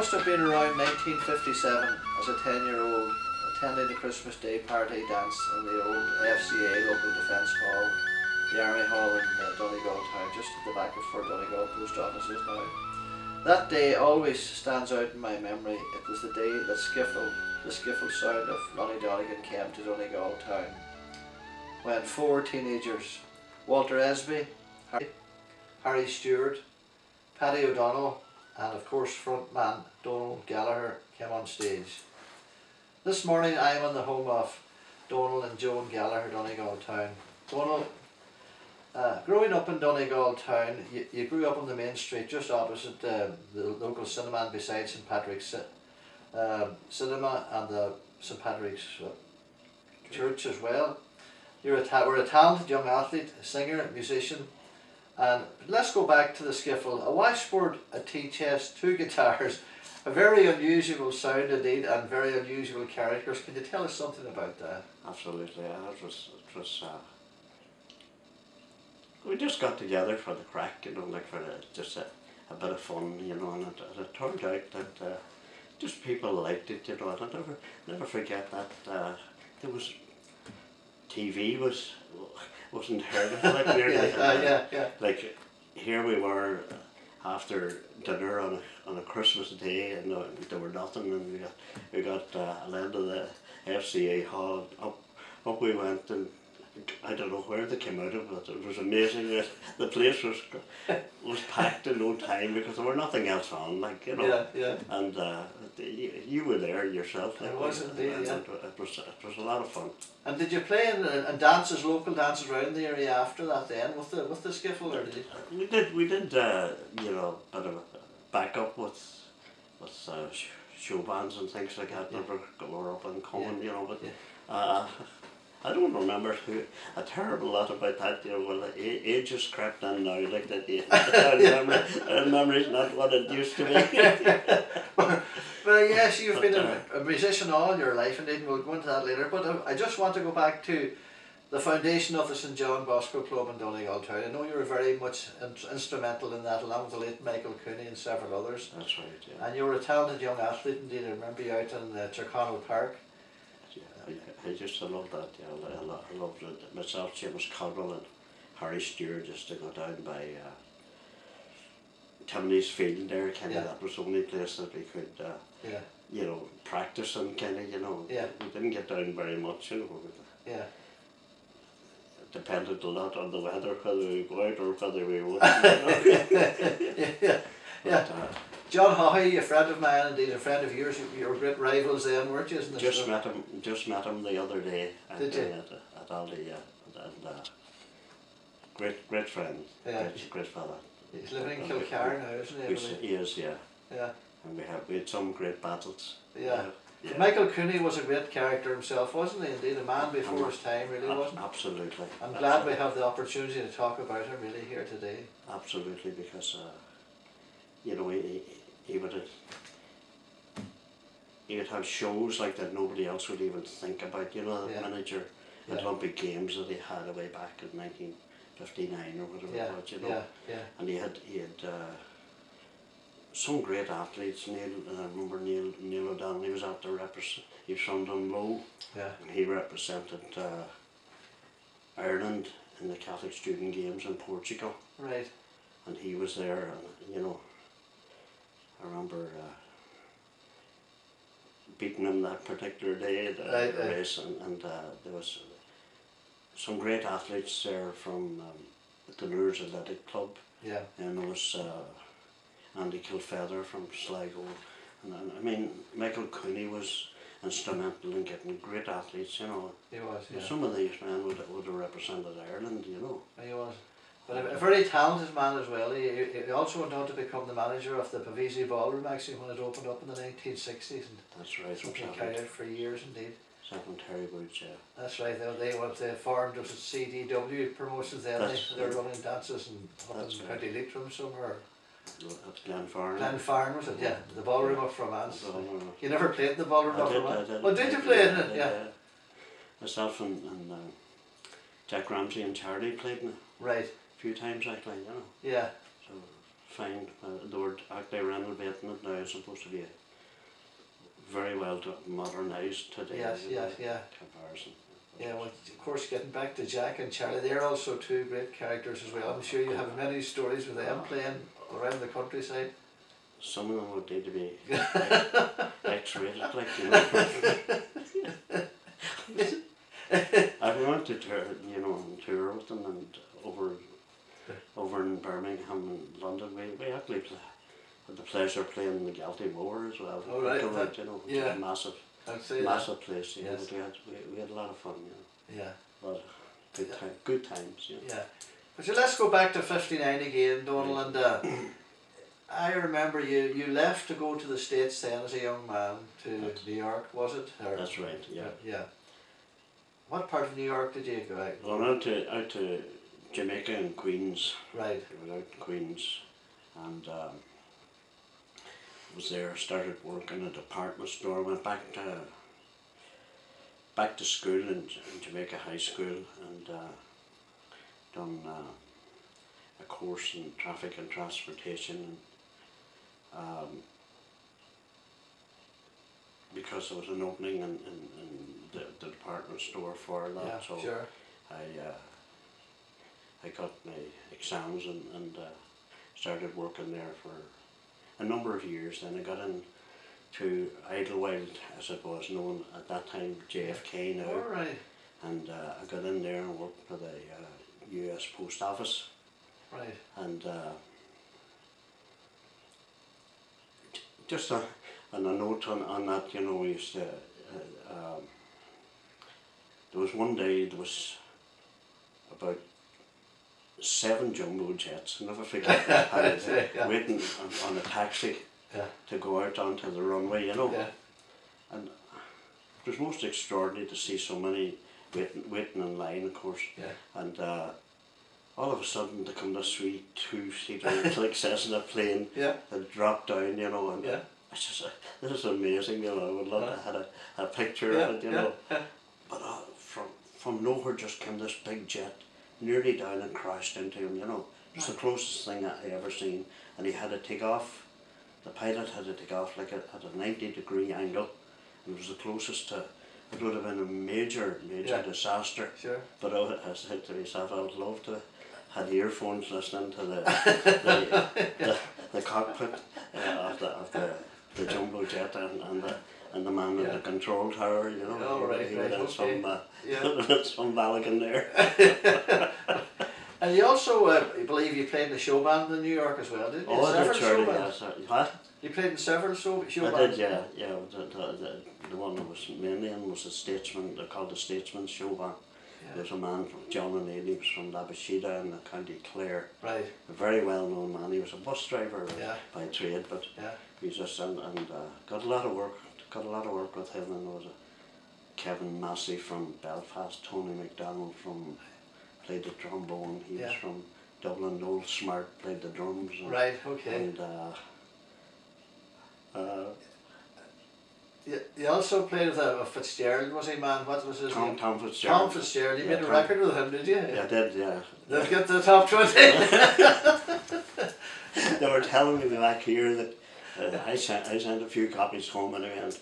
must have been around 1957 as a 10-year-old attending the Christmas Day party dance in the old FCA local defence hall, the Army Hall in Donegal town, just at the back of where Donegal post office is now. That day always stands out in my memory. It was the day that the skiffle sound of Ronnie Donegan came to Donegal town, when 4 teenagers, Walter Esby, Harry Stewart, Paddy O'Donnell, and of course frontman Donal Gallagher came on stage. This morning I am in the home of Donal and Joan Gallagher, Donegal town. Donal, growing up in Donegal town, you grew up on the main street just opposite the local cinema and beside St Patrick's cinema and the St Patrick's church as well. You were a talented young athlete, a singer, musician. And let's go back to the skiffle. A washboard, a tea chest, 2 guitars, a very unusual sound indeed, and very unusual characters. Can you tell us something about that? Absolutely, it was we just got together for the crack, you know, like for just a bit of fun, you know, and it turned out that just people liked it, you know, and I'll never forget that there was TV wasn't heard of like nearly. Like here we were after dinner on a Christmas day, and there were nothing, and we got land of the FCA hall. Up we went, and I don't know where they came out of, but it was amazing. The place was packed in no time because there were nothing else on, like, you know. And you were there yourself. It was indeed. It was a lot of fun. And did you play in dances, local dances around the area after that then with the skiffle, or did you? We did you know, a bit of a backup with show bands and things like that that were up and coming, you know, but I don't remember a terrible lot about that, you know. Well, age has crept in now, like that. Memory's not what it used to be. But yes, you've been a musician all your life, and we'll go into that later. But I just want to go back to the foundation of the St John Bosco Club in Donegal town. I know you were very much instrumental in that, along with the late Michael Cooney and several others. That's right, yeah. And you were a talented young athlete indeed. I remember you out in Tirconnell Park. I used to love that, yeah. I loved it. Myself, James Codwell and Harry Stewart used to go down by Timoney's Field there, kind of. That was the only place that we could, you know, practice and kind of, you know. We didn't get down very much, you know. It depended a lot on the weather, whether we go out or whether we wouldn't, you know. John Haughey, a friend of mine, indeed a friend of yours. You were great rivals then, weren't you? Just met him the other day. Did you? At Aldi, yeah. And great friend. Great fella. He's living in Kilcar now, isn't he? He is, yeah. And we had some great battles. Yeah. Michael Cooney was a great character himself, wasn't he? Indeed, a man before his time, really, wasn't he? Absolutely. I'm glad we have the opportunity to talk about him really here today. Absolutely, because you know, he would have shows like that nobody else would even think about. You know, the manager at Olympic Games that he had way back in 1959 or whatever it was, you know. And he had some great athletes. I remember Neil O'Donnell. He was out there he was from Dunlow. And he represented Ireland in the Catholic Student Games in Portugal. Right. And he was there, and you know, I remember beating him that particular day at the race, and there was some great athletes there from the Lures Athletic Club. And there was Andy Kilfeather from Sligo, and I mean, Michael Cooney was instrumental in getting great athletes, you know. He was, Some of these men would have represented Ireland, you know. He was. But a very talented man as well. He also went on to become the manager of the Pavese Ballroom, actually, when it opened up in the 1960s. And that's right. Something carried out for years indeed. St Terry Woods, yeah. That's right. They formed as CDW promotions then. They were running dances and County Leitrim somewhere. At Glenfarne. Glenfarne, was it? Yeah. The ballroom up from Anse. You never played in the ballroom up from Anse? Well, did you play in it? Yeah. Myself and Jack Ramsey and Charlie played in it. Right. A few times actually, you know. Yeah. So fine. They were actually renovating it now. It's supposed to be very well modernised today. Yes, yes, yeah. Comparison. Yeah, well, of course, getting back to Jack and Charlie, they're also two great characters as well. I'm sure you have many stories with them playing around the countryside. Some of them would need to be X-rated, like, you know. I went to tour, you know, on tour with them, and over in Birmingham and London, we actually had the pleasure of playing the Galtee Moor as well. Oh, right. You know, which is a massive place. You know, yes. we had a lot of fun. You know. Yeah. A lot of good times. You know. Yeah. But so let's go back to '59 again, Donal, and I remember you left to go to the States then as a young man to New York, was it? Or, that's right. Yeah. Yeah. What part of New York did you go out? Well, out to Jamaica and Queens. Right. I went out to Queens, and was there. Started working at a department store. Went back to school in Jamaica High School, and done a course in traffic and transportation. And, because there was an opening in the department store for that, Yeah, so sure. I got my exams and started working there for a number of years. Then I got into Idlewild, as it was known at that time, JFK now. All right. And I got in there and worked for the US Post Office. Right. And just and a note on that, you know, we used to, there was one day, there was about 7 jumbo jets, never forget that, yeah. waiting on a taxi to go out onto the runway, you know. Yeah. And it was most extraordinary to see so many waiting in line, of course. Yeah. And all of a sudden to come this wee 2-seater like Cessna plane had dropped down, you know, and I just, this is amazing, you know. I would love to have a picture of it, you know. But from nowhere just came this big jet, nearly down and crashed into him, you know. It was the closest thing I ever seen, and he had to take off. The pilot had to take off like at a 90-degree angle. It was the closest to. It would have been a major disaster. Sure. But I said to myself, I would love to have earphones listening to the cockpit of the jumbo jet and the man at the control tower, you know. Oh, right, he would have okay. some Balogun there. And you also, I believe you played in the show band in New York as well, didn't you? Oh, I did, Charlie, yes. What? You played in several show bands? I did, yeah. The one that was mainly in was the Statesman, they're called the Statesman show band. Yeah. There's a man, John O'Neill, he was from Labashida in the County Clare. Right. A very well known man. He was a bus driver by trade, but he's just, and got a lot of work with him, and there was a Kevin Massey from Belfast, Tony McDonald played the trombone, he was from Dublin, Noel Smart played the drums. And, right, okay. And you also played with a Fitzgerald, was he, man? What was his name? Tom Fitzgerald. Tom Fitzgerald. You made a record with him, did you? Yeah, I did, yeah. Did you get to the top 20? They were telling me back here that I sent a few copies home anyway, and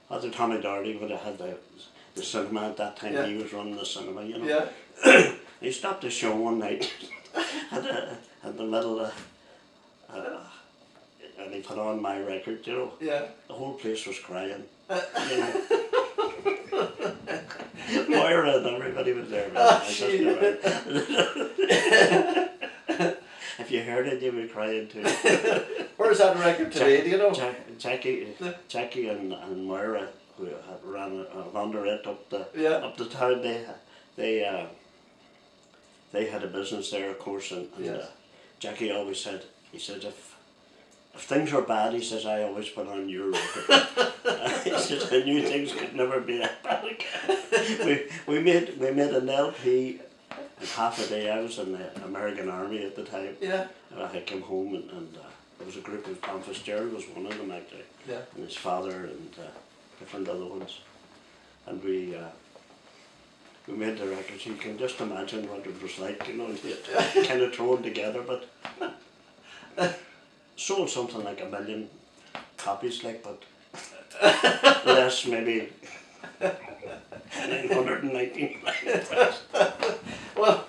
after Tommy Doherty would have had the cinema at that time, he was running the cinema, you know. Yeah. He stopped the show one night at the middle of and he put on my record, you know. Yeah. The whole place was crying. You know. Moira and everybody was there. If you heard it, you would cry too. Where's that record today, do you know? Jackie and Moira, who had ran a laundrette up the town, they had a business there, of course, and Jackie always said, he said, if things were bad, he says, I always put on your record. He says, I knew things could never be that bad again. We made an LP in half a day. I was in the American Army at the time. Yeah. I came home and there was a group of Tom Fitzgerald was one of them actually. Yeah. And his father and different other ones. And we made the records. You can just imagine what it was like, you know, kind of thrown together, but sold something like 1 million copies, like, but less maybe 919. Well,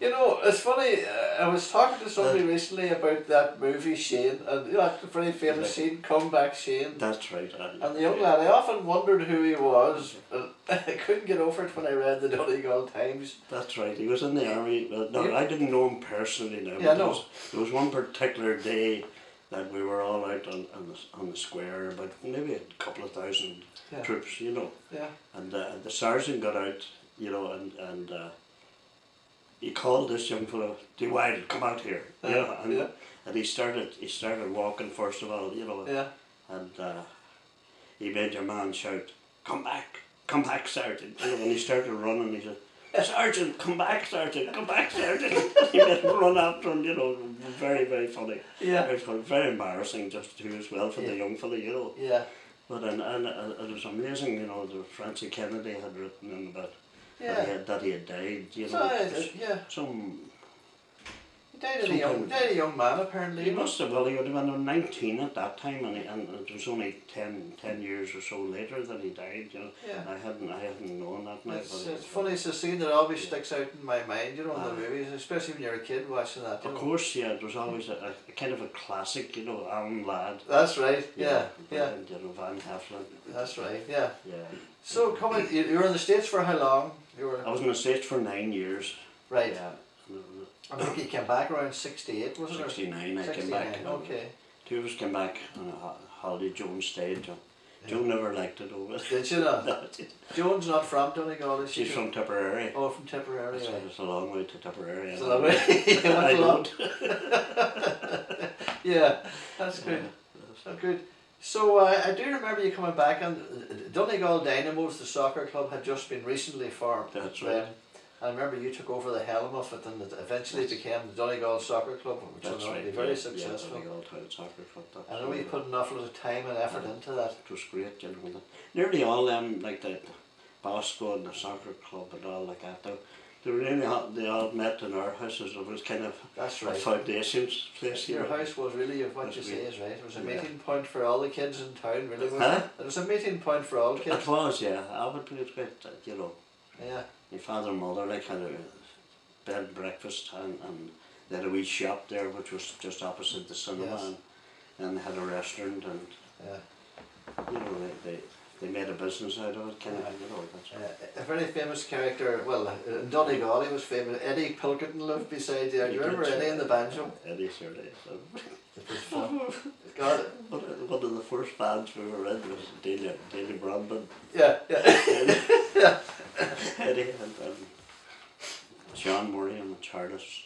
you know, it's funny. I was talking to somebody recently about that movie Shane, and you know, that very famous scene, "Come Back Shane." That's right. And the young lad, I often wondered who he was, and I couldn't get over it when I read the Donegal Times. That's right. He was in the army. Well, no, I didn't know him personally. Now, yeah, no. There was one particular day that we were all out on the square, about maybe a couple of thousand troops, you know. Yeah. And the sergeant got out, you know, and he called this young fellow, "Dwight, come out here." You know, and he started walking first of all, you know. Yeah. And he made your man shout, come back, Sergeant." You know, and he started running. He said, "Sergeant, come back, Sergeant, come back, Sergeant." He made him run after him, you know. Very, very funny. Yeah. Very funny, very embarrassing just too as well for the young fella, you know. Yeah. But and it was amazing, you know. The Francie Kennedy had written in about that he had died, you know. Some. He died a young man, apparently. He must have. Well, he would have been 19 at that time, and it was only 10 years or so later that he died. You know, I hadn't known that. It's funny. It's a scene that always sticks out in my mind. You know, in the movies, especially when you're a kid watching that. Of course, yeah. It was always a kind of a classic. You know, Alan Ladd. That's right. Yeah. You know, Van Heflin. That's right. Yeah. Yeah. So, you were in the States for how long? I was in the States for 9 years. Right. Yeah. I think you came back around 68, wasn't it? 69, 69, I came back. Okay. Two of us came back on a holiday. Joan stayed. Joan never liked it over. Did she not? No, Joan's not from Donegal, is she? She's from Tipperary. Oh, from Tipperary. It's a long way to Tipperary. It's a long way. I don't. Yeah, that's good. That's good. So I do remember you coming back, and Donegal Dynamos, the soccer club, had just been recently formed. That's right. I remember you took over the helm of it, and it eventually became the Donegal Soccer Club, which was very successful. Donegal Soccer Club. I know you put an awful lot of time and effort into that. It was great, you know. Nearly all them, like the Bosco and the soccer club and all like that, they all met in our houses. It was kind of a foundations place. Your house was really, what you say is right. It was a meeting point for all the kids in town, really, wasn't it? It was a meeting point for all kids. It was, yeah. I would be great, you know. Yeah. My father and mother like had a bed and breakfast, and they had a wee shop there which was just opposite the cinema, and they had a restaurant, and you know, they made a business out of it, kind of, you know. A very famous character, well, in Donegal he was famous. Eddie Pilkington lived beside you. Do you remember Eddie in the banjo? Eddie certainly. It was fun. God. One of the first bands we were in was Daily Brandon. Yeah. Eddie and John Murray and Charles.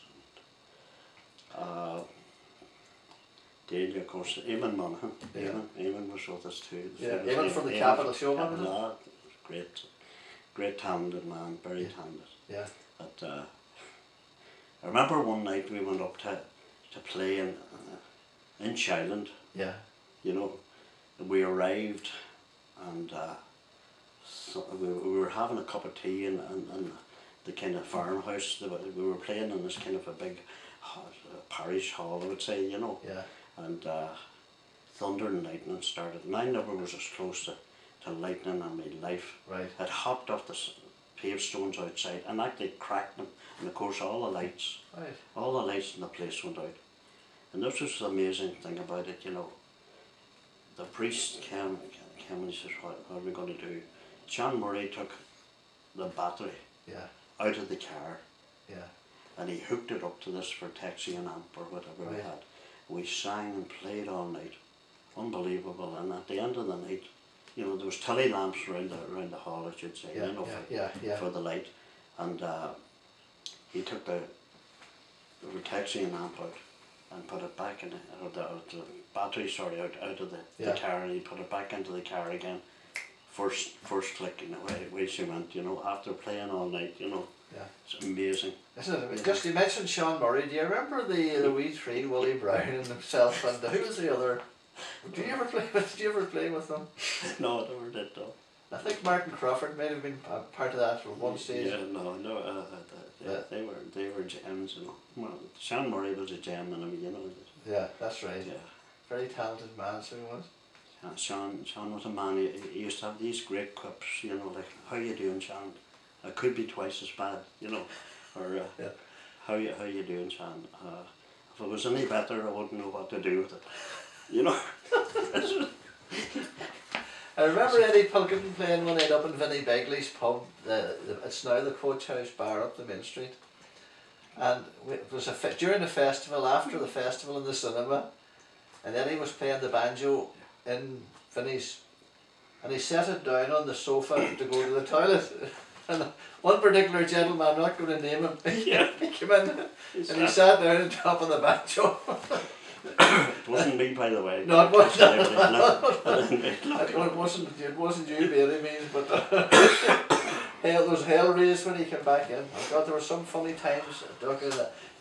Daly, of course, Eamon Monaghan. Eamon was with us too. Eamon from the Capital Showman. Great talented man, very talented. Yeah. But I remember one night we went up to play in Shiland. Yeah. You know, we arrived, and so we were having a cup of tea in the kind of farmhouse. We were playing in this kind of a big parish hall, I would say, you know. Yeah. And thunder and lightning started, and I never was as close to lightning in my life. Right. It hopped off the paved stones outside and actually cracked them, and of course all the lights in the place went out. And this was the amazing thing about it, you know. The priest came and he says, what are we going to do? John Murray took the battery out of the car, and he hooked it up to this for taxi and amp or whatever we had. We sang and played all night, unbelievable. And at the end of the night, you know, there was telly lamps around the hall, I should say, you know, for the light. And he took the taxi and amp out and put it back in the battery, out of the car, and he put it back into the car again. First click, and away she went, you know, after playing all night, you know. Yeah. It's amazing. Isn't it? Just you mentioned Sean Murray. Do you remember the wee three, Willie Brown and himself, and who was the other? Did you ever play with them? No, I never did though. I think Martin Crawford might have been part of that at one stage. Yeah, no, they were gems, you know. Well, Sean Murray was a gem, and I mean, you know. Yeah, that's right. Yeah. Very talented man, so he was. Sean was a man, he used to have these great quips, you know, like, how you doing, Sean? I could be twice as bad, you know, or yeah. how you doing, Sean? If it was any better, I wouldn't know what to do with it, you know. I remember Eddie Pilkington playing one night up in Vinnie Begley's pub. It's now the Coach House Bar up the main street. And it was during the festival, after the festival in the cinema, and Eddie was playing the banjo in Vinnie's, and he set it down on the sofa to go to the toilet. And one particular gentleman, I'm not going to name him, Yeah. he came in and he sat down on top of the banjo. It wasn't me, by the way. No, it wasn't. It wasn't you by any means, but there was hell raised when he came back in. Oh God, there were some funny times, Duck.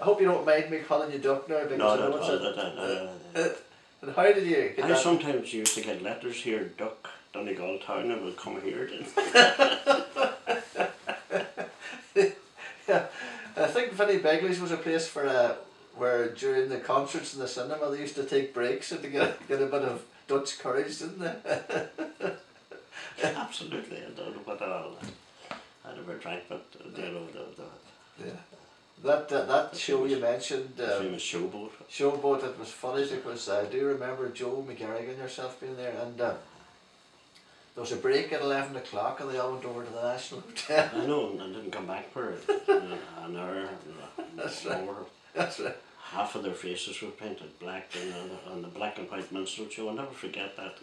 I hope you don't mind me calling you Duck now, because I know it's and how did you get I that? sometimes used to get letters here, Duck, Donegal town, and would come here. Yeah, I think Vinnie Begley's was a place for where during the concerts in the cinema they used to take breaks and to get a bit of Dutch courage, didn't they? Absolutely, I don't know what I never drank, but you know yeah. That show you mentioned, famous Showboat. Showboat, it was funny because I do remember Joe McGarrigan and yourself being there, and there was a break at 11 o'clock and they all went over to the National Hotel. I know, and didn't come back for an hour. That's right. Over. That's right. Half of their faces were painted black on the black and white minstrel show. I'll never forget that.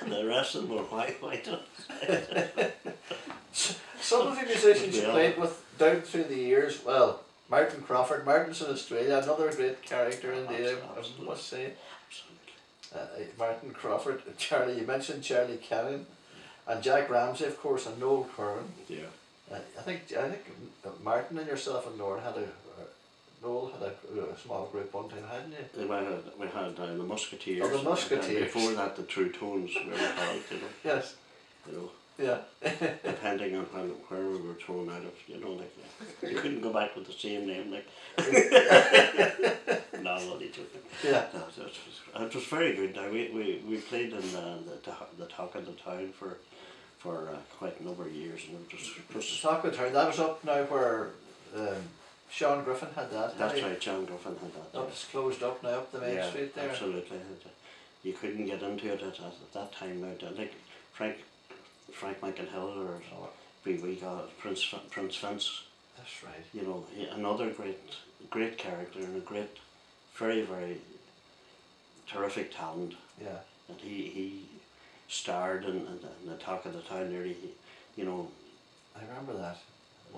The rest of them were white. Some of the musicians you played with down through the years, well, Martin Crawford, Martin's in Australia, another great character in the I must say. Absolutely. Martin Crawford, Charlie, you mentioned Charlie Cannon, and Jack Ramsey, of course, and Noel Curran. Yeah. I think Martin and yourself and Noel had a small group one time, hadn't you? We had the Musketeers. Oh, the Musketeers. Before that, the True Tones, we were called, you know. Yes. You know. Yeah. Depending on where we were thrown out of, you know, like you couldn't go back with the same name, like. No, I'm only joking. Yeah. No, it was very good. Now we played in the Talk of the Town for quite a number of years, and it was Talk of the Town. That was up now where Sean Griffin had that. That's right, Sean Griffin had that. It's closed up now up the main street there. Absolutely. You couldn't get into it at that time. Now, like Frank McInhill or we got Prince Vince. That's right. You know, another great character and a very, very terrific talent. Yeah. And he starred in the Talk of the Town nearly, you know. I remember that.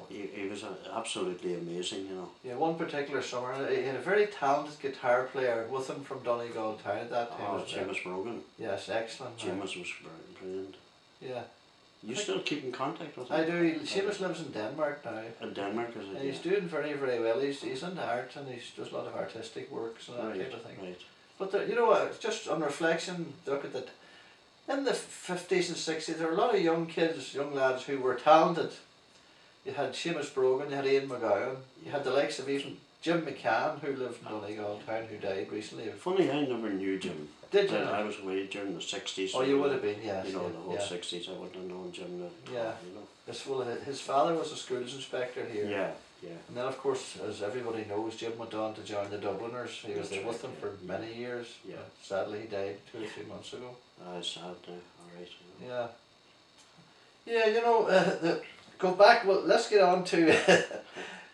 He was absolutely amazing, you know. Yeah, one particular summer, he had a very talented guitar player with him from Donegal town at that time. Oh, Seamus Brogan. Yes, excellent. Seamus was brilliant. Yeah. You still keep in contact with him? I do. Seamus lives in Denmark now. In Denmark, is it? And he's doing very, very well. He's into art and he does a lot of artistic works and that type of thing. Right. But you know, just on reflection, look at that. In the 50s and 60s, there were a lot of young kids, young lads who were talented. You had Seamus Brogan, you had Ian McGowan, you had the likes of even Jim McCann, who lived in Donegal town, who died recently. Funny, I never knew Jim. Did you? I was away during the 60s. Oh, you would have been, yes. You know, yeah, the whole 60s, I wouldn't have known Jim. Yeah. You know. His father was a schools inspector here. Yeah, yeah. And then, of course, as everybody knows, Jim went on to join the Dubliners. He was there with them for many years. Yeah. Sadly, he died 2 or 3 months ago. Sad now, alright. You know. Yeah. Yeah, you know, go back, well, let's get on to,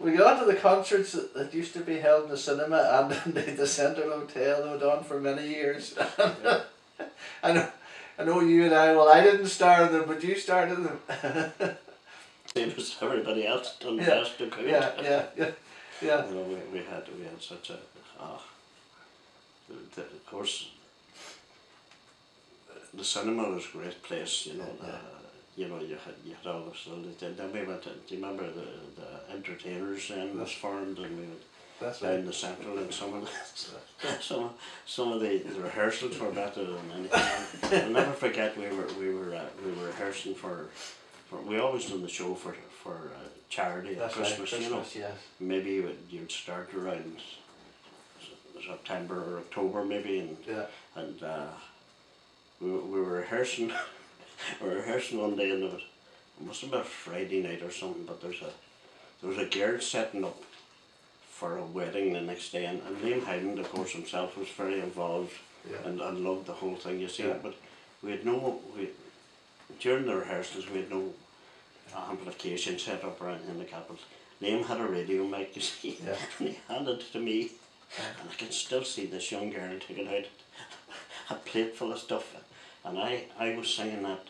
we got on to the concerts that used to be held in the cinema and in the Central Hotel. They went on for many years. I know you and I didn't start them, but you started them. It was everybody else done the best they could. Yeah. You know, we had such a, of course, the cinema was a great place, you know. You know, you had all the facilities. Then we went to, do you remember the entertainers then was formed, and That's down right. the central, and some of the, some of the rehearsals were better than anything. I'll never forget we were rehearsing for we always done the show for charity at That's Christmas, right. you know. Christmas, yes. Maybe you'd start around September or October maybe, and we were rehearsing. We were rehearsing one day, and it must have been a Friday night or something. But there was a girl setting up for a wedding the next day, and Liam Hyland, of course, himself was very involved, and loved the whole thing. You see, but we had during the rehearsals we had no amplification set up around in the capitals. Liam had a radio mic, you see, and he handed it to me, and I can still see this young girl taking out a plate full of stuff, and I was singing that.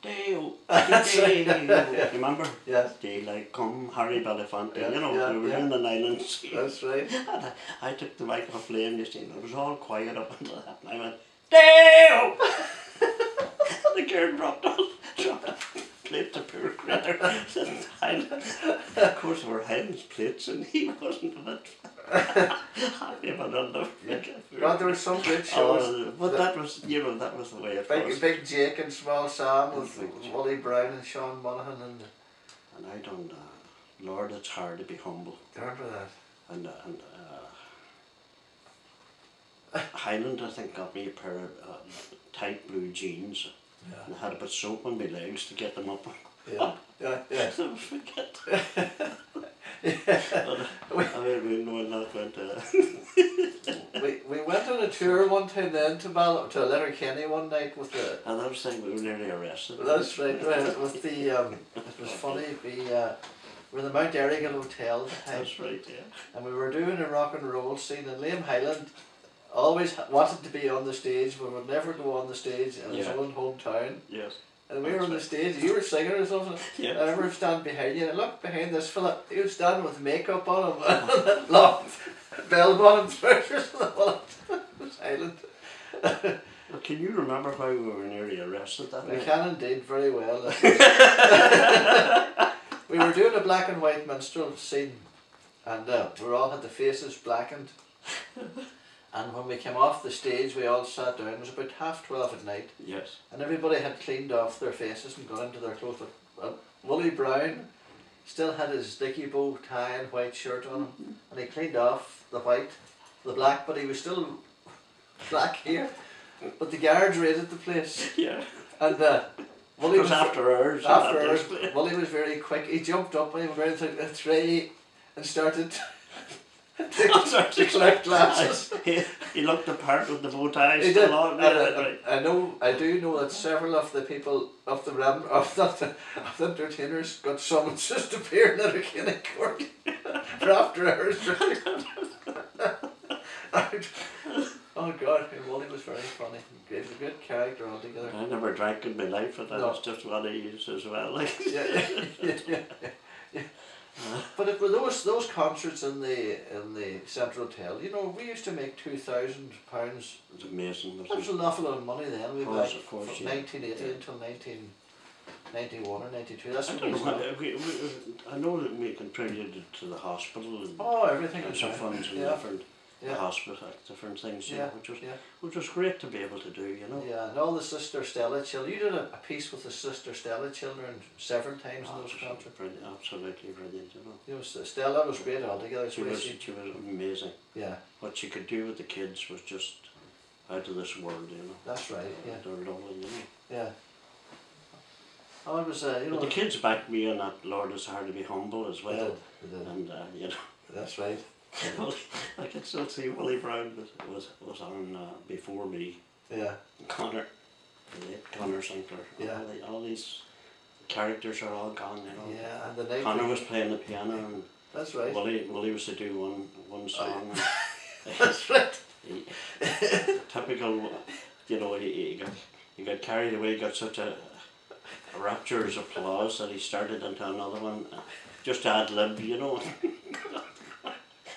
Dale, Dale, remember? Yes. Daylight come, Harry Belafonte, Yeah, you know, yeah, we were in the islands. That's right. And I took the mic off Liam, you see, and it was all quiet up until that, and I went, Dale! And the girl dropped a plate to poor critter. Of course there were Highlands plates, and he wasn't a bit happy about it. Well, there were some good shows. But that was, you know, that was the way it was. Big Jake and Small Sam with Wally Brown and Sean Monaghan and I done Lord, It's Hard to Be Humble. remember that. And Highland, I think, got me a pair of tight blue jeans, and I had to put soap on my legs to get them up. Yeah. Never forget. I mean, when that went. We went on a tour one time then to Letterkenny one night with the. And that was the thing, we were nearly arrested. That's right. With the it was funny. We were in the Mount Errigal Hotel at the time. That's right, yeah. And we were doing a rock and roll scene, and Liam Hyland always wanted to be on the stage, but would never go on the stage in his own hometown. Yes. And we were on the stage, you were singing or something, yeah. I remember standing behind you, and I looked behind this fella, he was standing with makeup on him, and long bell-bottom trousers, and all that. It was Highland. Well, can you remember why we were nearly arrested that night? I can indeed, very well. We were doing a black and white minstrel scene, and we all had the faces blackened. And when we came off the stage, we all sat down. It was about 12:30 at night. Yes. And everybody had cleaned off their faces and got into their clothes. But Wally Brown still had his dicky bow tie and white shirt on him. And he cleaned off the black, but he was still black here. But the guards raided the place. Yeah. And Wally was after hours. Wally was very quick. He jumped up and he went around a tray and started to collect glasses. He looked the part with the bow tie. He did. Right. I do know that several of the people of the entertainers got summoned just to appear in Letterkenny Court for after hours. Oh God, Wally was very funny. He was a good character altogether. I never drank in my life, but that was just what I used as well. Like. Yeah. But it were those concerts in the Central Hotel. You know, we used to make £2,000. It was amazing. That was an awful lot of money then. We course, back from 1980 until 1991 or 92. That's I don't know. I know that we contributed to the hospital and everything. some funds and different hospital, different things. You know, which was great to be able to do. You know. Yeah, and all the Sister Stella children. You did a piece with the Sister Stella children several times in those concerts. Absolutely brilliant. You know. Stella was great altogether. She was amazing. Yeah. What she could do with the kids was just out of this world. You know. That's right. Yeah. They're lovely. You know. Yeah. Oh, it was But the kids backed me on that. Lord, It's Hard to Be Humble as well. They did. And you know. That's right. I can still see Willie Brown was on before me. Yeah. Connor, the late Connor Sinclair. Yeah. All these characters are all gone, you know. Yeah, and the night Connor was playing the piano, and that's right. Willie was to do one song. That's right. Typical, you know. He got carried away. He got such a rapturous applause that he started into another one, just ad lib, you know.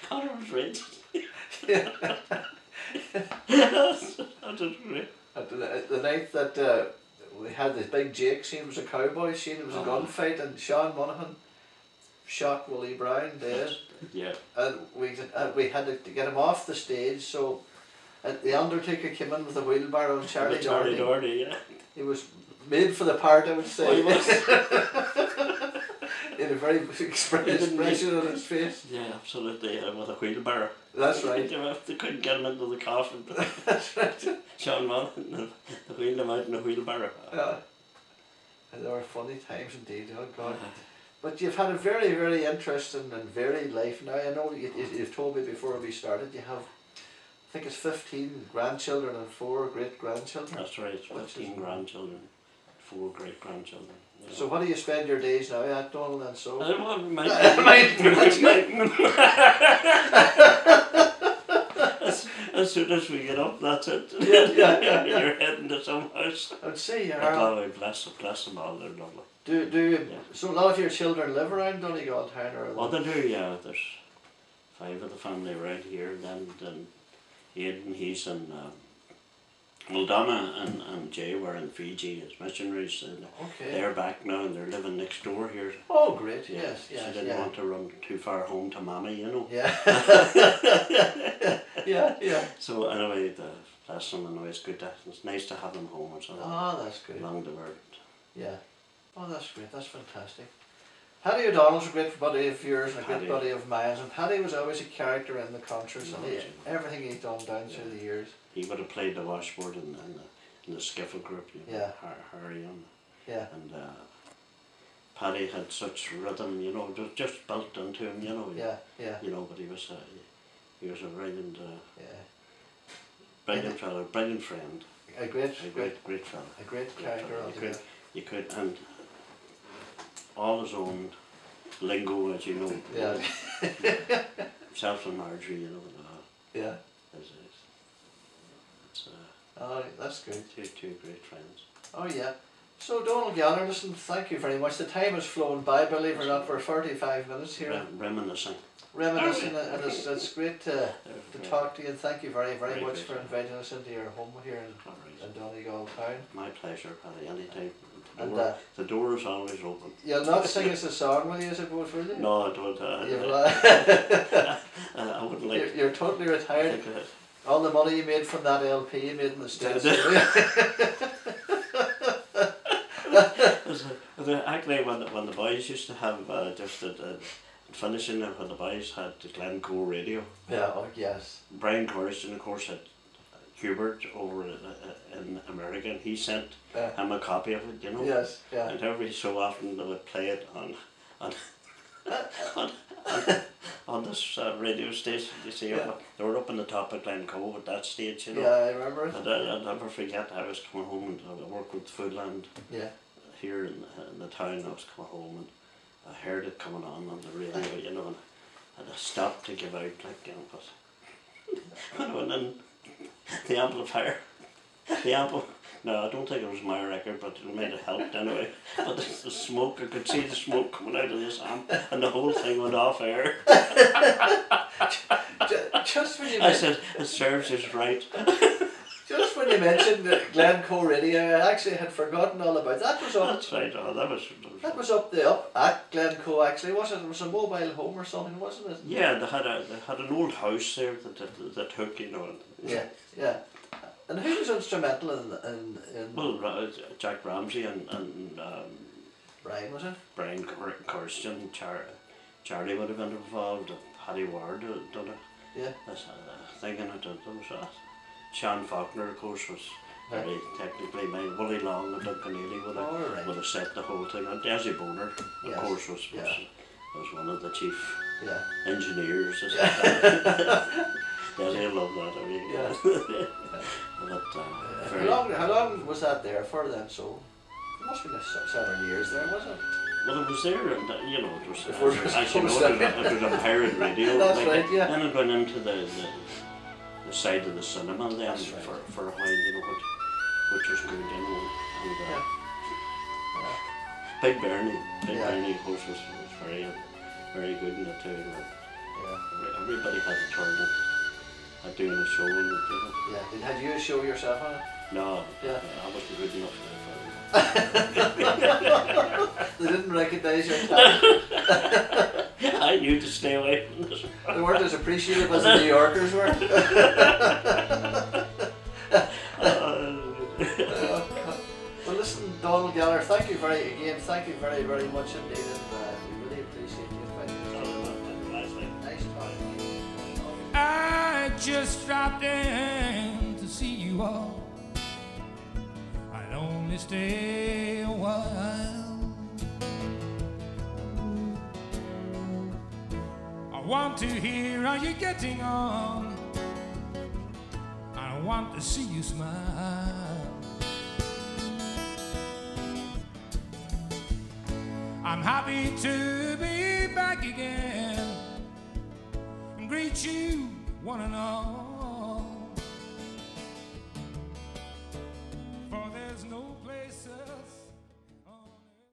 Connor was rich. Yeah. That was great. The night that we had this big Jake scene, it was a cowboy scene, it was a gunfight, and Sean Monaghan shot Willie Brown dead. Yeah. And we had to get him off the stage, so the Undertaker came in with a wheelbarrow and Charlie Doherty, yeah. He was made for the part, I would say. Oh, he was. In a very expression on his face. Yeah, absolutely, with a wheelbarrow. That's right. They couldn't get him into the coffin. That's right. Sean Mullen, they wheeled him out in a wheelbarrow. And there were funny times indeed, oh God. But you've had a very, very interesting and varied life now. I know you've told me before we started you have, I think it's 15 grandchildren and 4 great-grandchildren. That's right, 15 grandchildren, 4 great-grandchildren. Yeah. So what do you spend your days now at, Donal, and so? As soon as we get up, that's it. Yeah. You're heading to some house. I would say you are. God bless them all, they're lovely. So a lot of your children live around Donegal town, or? Oh, they do, yeah. There's 5 of the family around here. Then Aidan, he's in Moldana, and Jay were in Fiji as missionaries. And they're back now and they're living next door here. Oh, great! Yeah. Yes. She didn't want to run too far home to Mammy, you know. Yeah. Yeah. So anyway, bless them, and it's good. It's nice to have them home or something. Oh, that's good. Along the world. Yeah. Oh, that's great. That's fantastic. Paddy O'Donnell's a great buddy of yours and a great buddy of mine, and Paddy was always a character in the concerts, and everything he'd done down through the years. He would have played the washboard in the skiffle group, you know, Harry and Paddy had such rhythm, you know, just built into him, you know. You know, but he was a brilliant, brilliant fellow, brilliant friend. A great fellow. A great character. You could, and all his own lingo, as you know. Yeah. Self and Marjorie, you know. Yeah. Oh, that's good. Two great friends. Oh yeah. So Donal Gallagher, listen, thank you very much. The time has flown by, believe it or not. We're 45 minutes here. Reminiscing, and it's great to talk to you, and thank you very, very much for inviting us into your home here in Donegal town. My pleasure, Paddy, anytime. And the door is always open. You'll not sing us a song, will you, I suppose, will you? No, I don't. I wouldn't like. You're totally retired. All the money you made from that LP you made in the States. Actually, when the boys used to have finishing when the boys had the Glencoe radio. Yeah, oh yes. Brian Corriston, of course, had Hubert over in America, and he sent him a copy of it, you know. Yes, yeah. And every so often they would play it on this radio station. You see, they were up on the top of Glencoe at that stage, you know. Yeah, I remember it. And I'll never forget. I was coming home and I worked with Foodland. Yeah. Here in the town, I was coming home and I heard it coming on the radio, you know, and I stopped to give out, like, you know, and then the amplifier, no, I don't think it was my record, but it might have helped anyway. But the smoke, I could see the smoke coming out of this amp, and the whole thing went off air. Just when you I said, it serves us right. Just when you mentioned Glencoe Radio, I actually had forgotten all about that. Was up. That's right. Oh, that was up at Glencoe. Actually, wasn't it? It was a mobile home or something, wasn't it? Yeah, they had an old house there that took, you know. Yeah. And who was instrumental in Well, Jack Ramsey and Brian, was it? Brian Corriston, Charlie would have been involved. Paddy Ward done it. Yeah. That's thinking it. There was Sean Faulkner, of course, was very technically made. Willie Long and Duncan Neely would have set the whole thing. And Desi Boner, of course, was one of the chief engineers. Desi loved that. I mean, how long was that there for then? So it must have been several years there, wasn't it? Well, it was there, and you know, it was actually it was a pirate radio. That's right, yeah. Then it went into the side of the cinema then for a while, you know, which was good, you know, and Big Bernie, of course, was very, very good in it too. Everybody had a turn at doing a show, and you know. Yeah, had you a show yourself on it? No, I wasn't good enough for it. They didn't recognise your talent. I knew to stay away from this. They weren't as appreciative as the New Yorkers were. Well, listen, Donal Gallagher, thank you very much indeed, and we really appreciate you. Nice talking to you. I just dropped in to see you all. I'd only stay a while. I want to hear how you're getting on. I want to see you smile. I'm happy to be back again and greet you one and all.